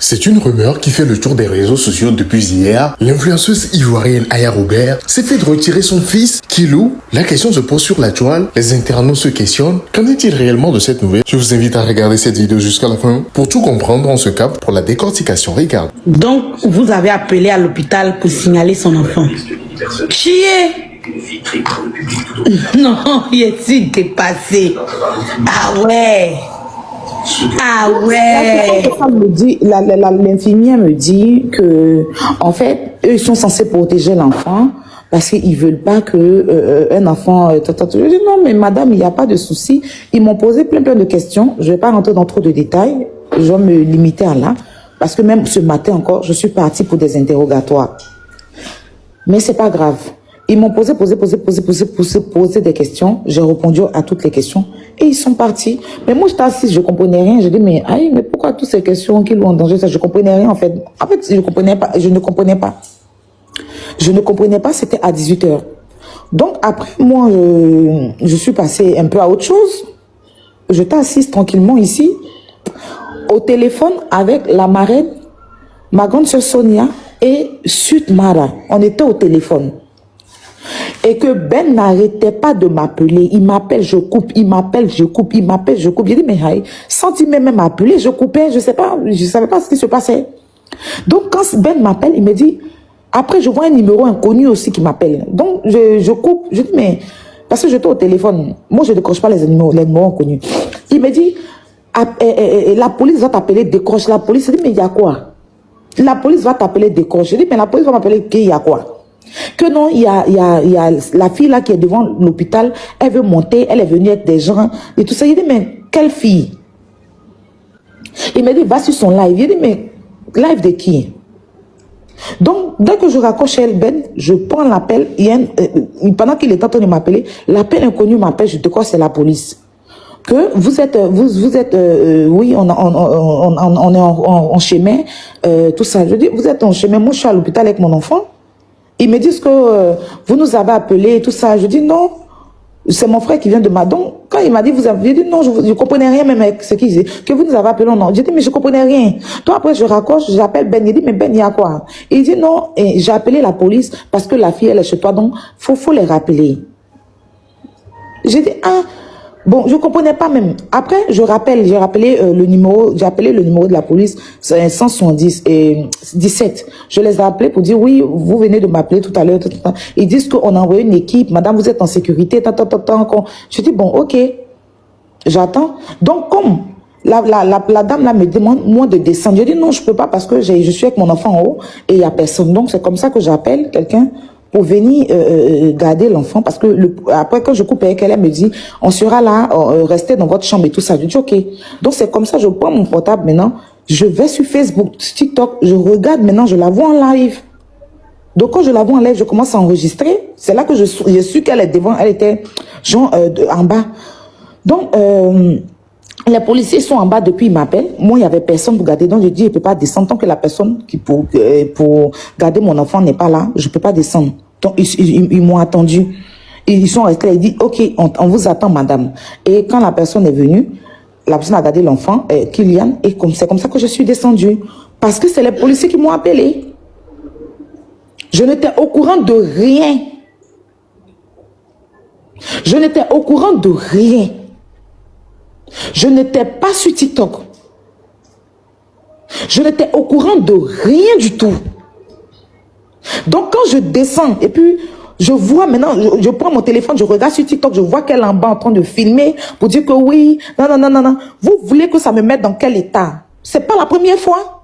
C'est une rumeur qui fait le tour des réseaux sociaux depuis hier. L'influenceuse ivoirienne Aya Robert s'est fait retirer son fils, Kilou. La question se pose sur la toile. Les internautes se questionnent. Qu'en est-il réellement de cette nouvelle? Je vous invite à regarder cette vidéo jusqu'à la fin. Pour tout comprendre, on se capte pour la décortication. Regarde. Donc, vous avez appelé à l'hôpital pour signaler son enfant. Qui est? Non, il est dépassé. Ah ouais. Ah ouais. L'infirmière me dit que, en fait, eux, ils sont censés protéger l'enfant parce qu'ils veulent pas que un enfant. Je dis non, mais madame, il n'y a pas de souci. Ils m'ont posé plein de questions. Je vais pas rentrer dans trop de détails. Je vais me limiter à là parce que même ce matin encore, je suis partie pour des interrogatoires. Mais c'est pas grave. Ils m'ont posé des questions. J'ai répondu à toutes les questions. Et ils sont partis. Mais moi, j'étais assise, je comprenais rien. Je dis, mais pourquoi toutes ces questions qui l'ont en danger, ça, je comprenais rien, en fait. En fait, je ne comprenais pas. Je ne comprenais pas, c'était à 18h. Donc, après, moi, je suis passée un peu à autre chose. J'étais assise tranquillement ici, au téléphone avec la marraine, ma grande sœur Sonia et Sud Mara. On était au téléphone. Et que Ben n'arrêtait pas de m'appeler. Il m'appelle, je coupe, il m'appelle, je coupe, il m'appelle, je coupe. J'ai dit, mais sans il même m'appeler, je coupais, je savais pas ce qui se passait. Donc, quand Ben m'appelle, il me dit, après, je vois un numéro inconnu aussi qui m'appelle. Donc, je coupe, je dis, mais, parce que j'étais au téléphone. Moi, je ne décroche pas les numéros inconnus. Il me dit, la police va t'appeler, décroche. La police, je dis, mais il y a quoi? La police va t'appeler, décroche. Je dis, mais la police va m'appeler, il y a quoi? Que non, il y a la fille là qui est devant l'hôpital, elle veut monter, elle est venue avec des gens et tout ça. Il dit, mais quelle fille? Il me dit, va sur son live. Il dit, mais live de qui? Donc, dès que je raccroche elle, Ben, je prends l'appel. Pendant qu'il est en train de m'appeler, l'appel inconnu m'appelle, je te crois, c'est la police. Que vous êtes, oui, on est en chemin, tout ça. Je dis, vous êtes en chemin, moi je suis à l'hôpital avec mon enfant. Ils me disent que vous nous avez appelé et tout ça. Je dis non, c'est mon frère qui vient de Madon. Quand il m'a dit, vous avez dit non, je ne comprenais rien même avec ce qu'il disait. Que vous nous avez appelé, non. J'ai dit, mais je ne comprenais rien. Toi, après, je raccroche, j'appelle Ben. Il dit, mais Ben, il y a quoi? Il dit non, j'ai appelé la police parce que la fille, elle est chez toi, donc faut les rappeler. J'ai dit, ah. Bon, je comprenais pas même. Après, j'ai appelé le numéro de la police, c'est 170 et 17. Je les ai appelés pour dire, oui, vous venez de m'appeler tout à l'heure. Ils disent qu'on a envoyé une équipe, madame, vous êtes en sécurité, Je dis, bon, ok, j'attends. Donc, comme la dame là me demande, moi, de descendre, je dis, non, je peux pas parce que je suis avec mon enfant en haut et il y a personne. Donc, c'est comme ça que j'appelle quelqu'un pour venir garder l'enfant, parce que après quand je coupe avec elle, elle me dit, on sera là, restez dans votre chambre et tout ça. Je dis, ok. Donc c'est comme ça, je prends mon portable maintenant, je vais sur Facebook, TikTok, je regarde maintenant, je la vois en live. Donc quand je la vois en live, je commence à enregistrer. C'est là que je su qu'elle est devant, elle était genre en bas. Donc, les policiers sont en bas depuis, ils m'appellent. Moi, il n'y avait personne pour garder. Donc, je dis, je ne peux pas descendre. Tant que la personne qui pour garder mon enfant n'est pas là, je ne peux pas descendre. Donc, ils m'ont attendu. Ils sont restés là. Ils disent, OK, on vous attend, madame. Et quand la personne est venue, la personne a gardé l'enfant, Kylian, et c'est comme ça que je suis descendue. Parce que c'est les policiers qui m'ont appelé. Je n'étais au courant de rien. Je n'étais au courant de rien. Je n'étais pas sur TikTok. Je n'étais au courant de rien du tout. Donc quand je descends et puis je vois maintenant, je prends mon téléphone, je regarde sur TikTok, je vois qu'elle est en bas en train de filmer pour dire que oui, non. Vous voulez que ça me mette dans quel état? C'est pas la première fois.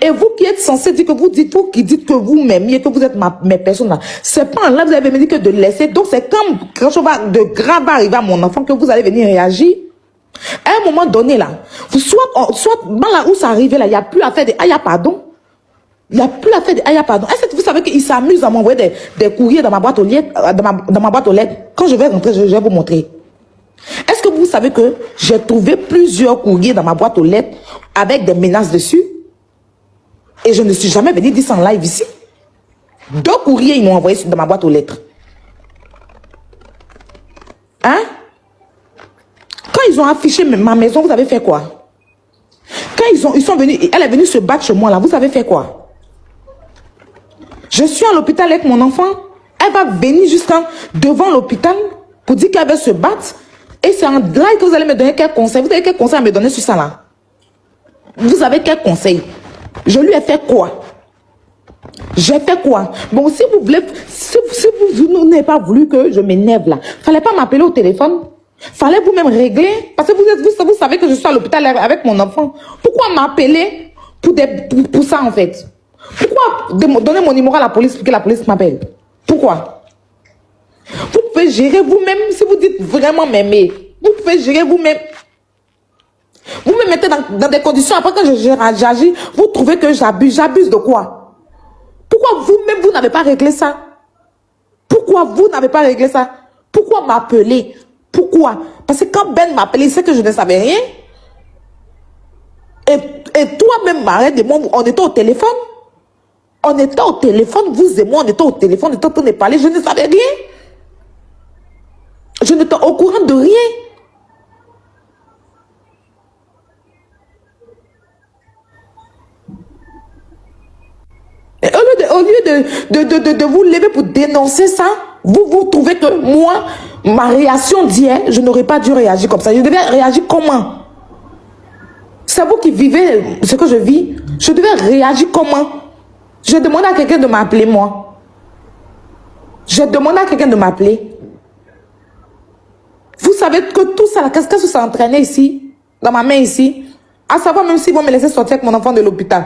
Et vous qui êtes censé dire que vous dites que vous m'aimiez, que vous êtes mes personnes là, c'est pas là, vous avez me dit que de laisser. Donc c'est comme quand chose de grave va arriver à mon enfant que vous allez venir réagir. À un moment donné là, soit là où ça arrivait là, il n'y a plus à faire de aïe pardon. Il n'y a plus à faire de aïe pardon. Est-ce que vous savez qu'ils s'amusent à m'envoyer des courriers dans ma boîte aux lettres, dans ma boîte aux lettres? Quand je vais rentrer, je vais vous montrer. Est-ce que vous savez que j'ai trouvé plusieurs courriers dans ma boîte aux lettres avec des menaces dessus? Et je ne suis jamais venu dire ça en live ici. 2 courriers ils m'ont envoyé dans ma boîte aux lettres. Hein? Quand ils ont affiché ma maison, vous avez fait quoi? Quand ils sont venus, elle est venue se battre chez moi là, vous avez fait quoi? Je suis à l'hôpital avec mon enfant. Elle va venir jusqu'à devant l'hôpital pour dire qu'elle va se battre. Et c'est en là que vous allez me donner quel conseil? Vous avez quel conseil à me donner sur ça là? Vous avez quel conseil? Je lui ai fait quoi? J'ai fait quoi? Bon, si vous voulez, si vous n'avez pas voulu que je m'énerve là, fallait pas m'appeler au téléphone. Fallait vous-même régler. Parce que vous savez que je suis à l'hôpital avec mon enfant. Pourquoi m'appeler pour ça en fait? Pourquoi donner mon numéro à la police pour que la police m'appelle? Pourquoi? Vous pouvez gérer vous-même si vous dites vraiment m'aimer. Vous pouvez gérer vous-même. Vous me mettez dans des conditions, après que j'agis, vous trouvez que j'abuse. J'abuse de quoi? Pourquoi vous-même, vous n'avez pas réglé ça? Pourquoi vous n'avez pas réglé ça? Pourquoi m'appeler? Pourquoi? Parce que quand Ben m'a appelé, c'est que je ne savais rien. Et toi-même, m'arrête de moi, on était au téléphone. On était au téléphone, vous et moi, on était au téléphone, on était en train de parler, je ne savais rien. Je n'étais au courant de rien. Et au lieu de vous lever pour dénoncer ça, vous trouvez que moi, ma réaction d'hier, je n'aurais pas dû réagir comme ça. Je devais réagir comment? C'est vous qui vivez ce que je vis. Je devais réagir comment? J'ai demandé à quelqu'un de m'appeler, moi. J'ai demandé à quelqu'un de m'appeler. Vous savez que tout ça, qu'est-ce que ça s'est entraîné ici, dans ma main ici, à savoir même s'ils vont me laisser sortir avec mon enfant de l'hôpital.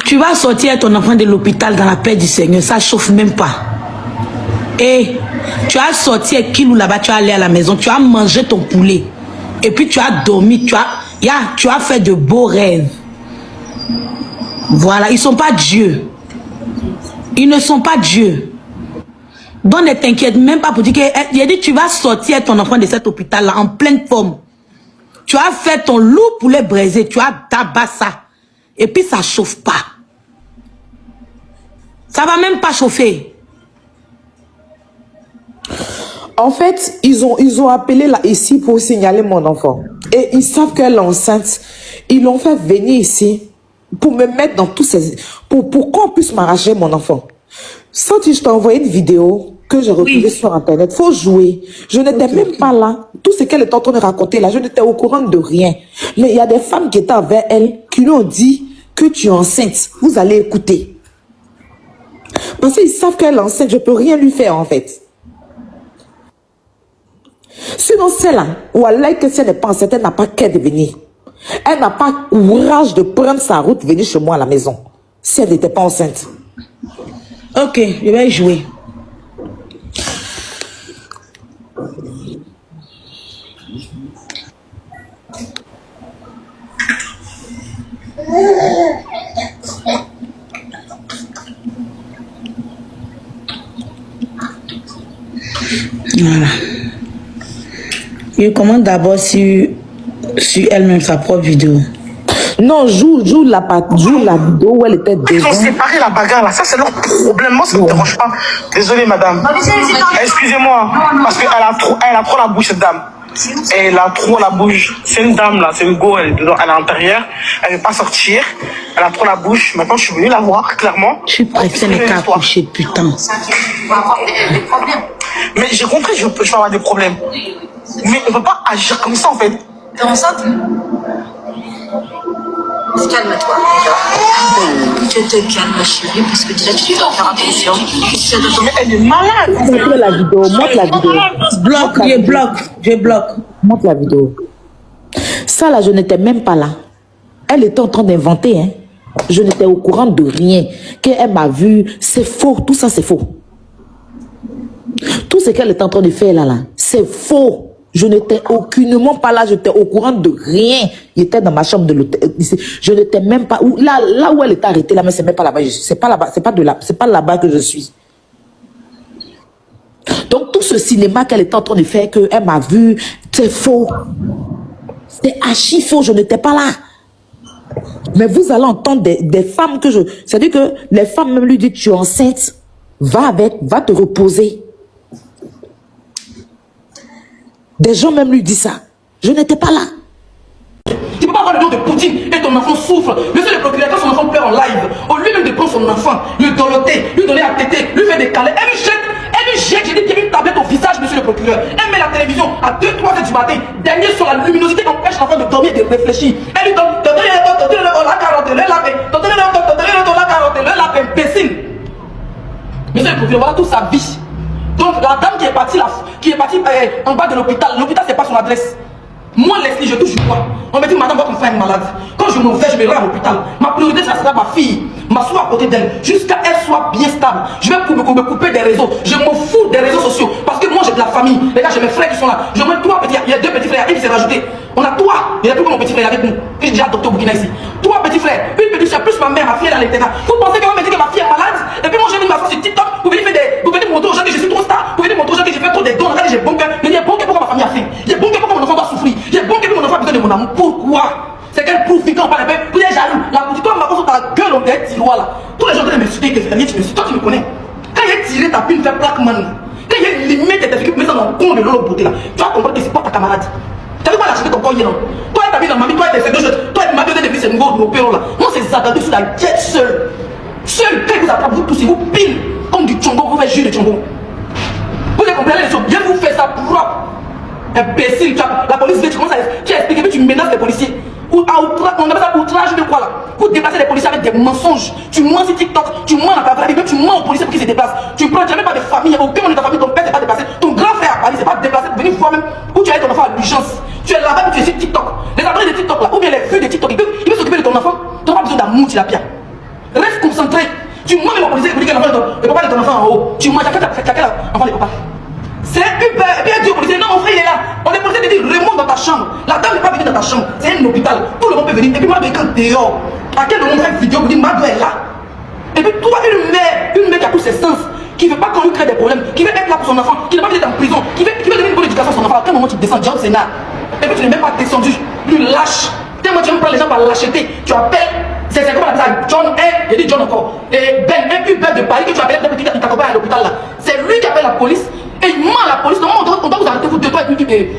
Tu vas sortir ton enfant de l'hôpital dans la paix du Seigneur, ça chauffe même pas. Et tu as sorti avec Kilou là-bas, tu as allé à la maison, tu as mangé ton poulet. Et puis tu as dormi, tu as fait de beaux rêves. Voilà, ils ne sont pas Dieu. Ils ne sont pas Dieu. Donc ne t'inquiète même pas pour dire que il a dit tu vas sortir ton enfant de cet hôpital là en pleine forme. Tu as fait ton loup poulet braisé, tu as tabassé ça. Et puis ça chauffe pas. Ça va même pas chauffer. En fait, ils ont appelé là ici pour signaler mon enfant. Et ils savent qu'elle est enceinte. Ils l'ont fait venir ici pour me mettre dans tous ces... Pour qu'on puisse m'arracher mon enfant. Sans je t'ai envoyé une vidéo que j'ai retrouvée sur Internet. Faut jouer. Je n'étais même pas là. Tout ce qu'elle est en train de raconter là, je n'étais au courant de rien. Mais il y a des femmes qui étaient avec elle qui lui ont dit que tu es enceinte. Vous allez écouter. Parce qu'ils savent qu'elle est enceinte, je ne peux rien lui faire en fait. Sinon, celle-là, ou Allah, que si elle n'est pas enceinte, elle n'a pas qu'à devenir. Elle n'a pas courage de prendre sa route, venir chez moi à la maison. Si elle n'était pas enceinte. Ok, je vais jouer. Voilà. Je commande d'abord sur elle-même sa propre vidéo. Non, joue la vidéo où elle était devant. Ils ont séparé la bagarre là, ça c'est leur problème. Moi ça ne me dérange pas. Désolé madame. Excusez-moi, parce qu'elle a trop la bouche cette dame. Elle a trop la bouche. C'est une dame là, c'est une go, elle est à l'intérieur. Elle ne veut pas sortir. Elle a trop la bouche. Maintenant je suis venu la voir clairement. Je préfère les cas coucher, putain. Mais j'ai compris, je peux avoir des problèmes. Mais on ne peut pas agir comme ça en fait. T'es enceinte? Calme-toi déjà. Tu te calmes chérie parce que déjà tu dois faire attention. Mais elle est malade. Montre la vidéo, montre la vidéo. Je bloque. Montre la vidéo. Ça là, je n'étais même pas là. Elle était en train d'inventer. Hein. Je n'étais au courant de rien. Qu'elle m'a vu, c'est faux. Tout ça, c'est faux. Tout ce qu'elle est en train de faire là, c'est faux. Je n'étais aucunement pas là, j'étais au courant de rien. Il était dans ma chambre de l'hôtel. Je n'étais même pas là où elle était arrêtée là, mais c'est même pas là-bas. C'est pas là-bas, c'est pas là-bas que je suis. Donc tout ce cinéma qu'elle était en train de faire, qu'elle m'a vu, c'est faux. C'est archi faux, je n'étais pas là. Mais vous allez entendre des femmes que je... C'est-à-dire que les femmes même lui disent, tu es enceinte, va te reposer. Des gens même lui disent ça. Je n'étais pas là. Tu peux pas avoir le dos de Poutine et ton enfant souffre. Monsieur le procureur, quand son enfant pleure en live, au lieu même de prendre son enfant, le doloter, lui donner à téter, lui faire des câlins, elle lui jette, j'ai dit qu'il y a une tablette au visage, monsieur le procureur. Elle met la télévision à 2-3 heures du matin, dernier sur la luminosité qui empêche l'enfant de dormir et de réfléchir. Elle lui donne, imbécile. Monsieur le procureur, voilà toute sa vie. Donc la dame qui est partie en bas de l'hôpital c'est pas son adresse. Moi, Leslie, je touche du bois. On me dit, madame, votre enfant est malade. Quand je me vais, je me rends à l'hôpital. Ma priorité, ça sera ma fille. M'asseoir à côté d'elle. Jusqu'à elle soit bien stable. Je vais me couper des réseaux. Je me fous des réseaux sociaux. Parce que moi, j'ai de la famille. Les gars, j'ai mes frères qui sont là. Je mets 3 petits. Il y a 2 petits frères. Un qui s'est rajouté. On a 3. Il n'y a plus que mon petit frère avec nous. Que j'ai adopté au Burkina ici. 3 petits frères. Une petite soeur, plus ma mère, ma fille est dans l'internat. Vous pensez qu'on va me dire que ma fille est malade? Et puis moi, j'ai mis ma face sur TikTok. Vous venez montrer aux gens que je suis trop star. Vous venez montrer aux gens que j'ai fait trop des dons. Regardez, j'ai bon cœur. Mais il y a bon cœur pourquoi ma famille a fait. Il y a bon cœur pourquoi mon enfant doit souffrir. Il y a bon cœur pourquoi mon enfant a besoin de mon amour. Pourquoi? C'est qu'elle prouve quand on parle de vous êtes jaloux. La petite toi, ma sur ta gueule, on est tiroir là. Tous les gens viennent m'insulter que c'est tu me toi, tu me connais. Quand il a tiré ta pine, fait plaque man. Quand il y a une limite et tu mets ça dans le con de l'eau beauté là. Tu vas comprendre que c'est pas ta camarade. Tu as vu quoi lâcher ton corps hier non? Toi, tu as vu dans ma vie, toi, tu as fait 2 choses. Toi, tu m'as donné depuis ces nouveaux européens là. Moi, c'est Zagadou sur la jet seul. Seul, quand vous attrapez, vous poussez, vous pile comme du tchongo, vous faites jus de tchongo. Vous avez compris les choses. Je vous fais ça propre. Imbécile, la police, tu commences à expliquer, mais tu menaces les policiers. Ou à outrage, on appelle ça outrage de quoi là? Pour déplacer les policiers avec des mensonges. Tu mens sur TikTok, tu mens dans ta vraie vie, même tu mens aux policiers pour qu'ils se déplacent. Tu prends jamais pas de famille, aucun membre de ta famille, ton père n'est pas déplacé, ton grand frère à Paris, c'est pas déplacé pour venir voir même où tu as ton enfant à l'urgence. Tu es là-bas, tu es sur TikTok. Les adresses de TikTok là, ou bien les vues de TikTok, il peut s'occuper de ton enfant. Tu n'as pas besoin d'amour, tu l'as bien. Reste concentré. Tu mens même aux policiers pour dire que le papa de ton enfant en haut. Tu mens, tu as quel enfant les papas? C'est Uber, et puis elle dit au policier, non mon frère il est là. On est policier qui dit remonte dans ta chambre. La dame n'est pas venue dans ta chambre, c'est un hôpital. Tout le monde peut venir. Et puis moi je quand dehors. À quel moment on fait une vidéo pour dire Mado est là. Et puis toi une mère qui a tous ses sens, qui ne veut pas qu'on lui crée des problèmes, qui veut être là pour son enfant, qui ne veut pas être en prison, qui veut donner une bonne éducation à son enfant. À quel moment tu descends déjà au Sénat? Et puis tu n'es même pas descendu, plus lâche. Tellement tu aimes prendre les gens par lâcheté. Tu appelles, c'est comment on appelle ça, John, il dit John encore. Et Ben, un Uber de Paris que tu appelles depuis qu'il t'accompagne à l'hôpital là. C'est lui qui appelle la police. Et il ment à la police. Non, on doit vous arrêter, vous deux, toi et